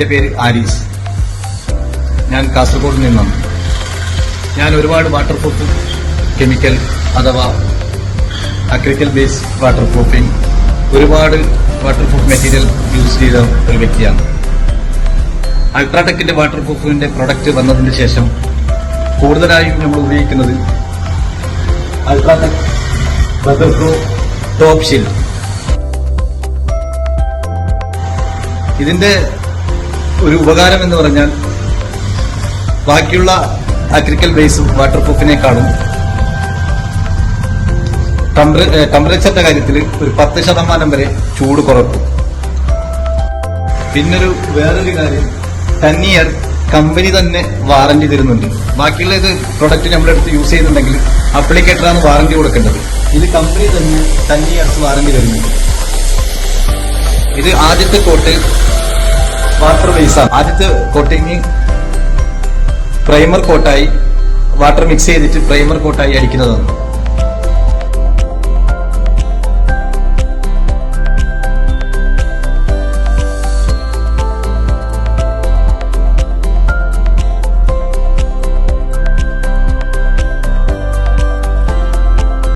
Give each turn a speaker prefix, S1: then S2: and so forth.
S1: എൻ്റെ പേര് ആരീസ്. ഞാൻ കാസർഗോഡ് നിന്നാണ്. ഞാൻ ഒരുപാട് വാട്ടർ പ്രൂഫ് കെമിക്കൽ അഥവാ അക്രിക്കൽ ബേസ് വാട്ടർ പ്രൂഫിംഗ്, ഒരുപാട് വാട്ടർ പ്രൂഫ് മെറ്റീരിയൽ യൂസ് ചെയ്ത ഒരു വ്യക്തിയാണ്. അൾട്രാടെക്കിന്റെ വാട്ടർ പ്രൂഫിന്റെ പ്രൊഡക്റ്റ് വന്നതിന് ശേഷം കൂടുതലായും നമ്മൾ ഉപയോഗിക്കുന്നത് അൾട്രാടെക് ബദർ പ്രോ ടോപ്പ് ഷീൽഡ്. ഇതിന്റെ ഒരു ഉപകാരം എന്ന് പറഞ്ഞാൽ ബാക്കിയുള്ള അക്രിക്കൽ ബേസും വാട്ടർ പ്രൂഫിനേക്കാളും ടെമ്പറേച്ചറിന്റെ കാര്യത്തിൽ ഒരു 10% വരെ ചൂട് കുറക്കും. പിന്നൊരു വേറൊരു കാര്യം, 10 ഇയർ കമ്പനി തന്നെ വാറന്റി തരുന്നുണ്ട്. ബാക്കിയുള്ള ഇത് പ്രൊഡക്റ്റ് നമ്മുടെ അടുത്ത് യൂസ് ചെയ്യുന്നുണ്ടെങ്കിൽ അപ്ലിക്കേറ്ററാണ് വാറന്റി കൊടുക്കേണ്ടത്. ഇത് കമ്പനി തന്നെ 10 ഇയേഴ്സ് വാറന്റി തരുന്നുണ്ട്. ഇത് ആദ്യത്തെ കോട്ട് വാട്ടർ ബേസാണ്. ആദ്യത്തെ കോട്ടിങ് പ്രൈമർ കോട്ടായി വാട്ടർ മിക്സ് ചെയ്തിട്ട് പ്രൈമർ കോട്ടായി അടിക്കുന്നതാണ്.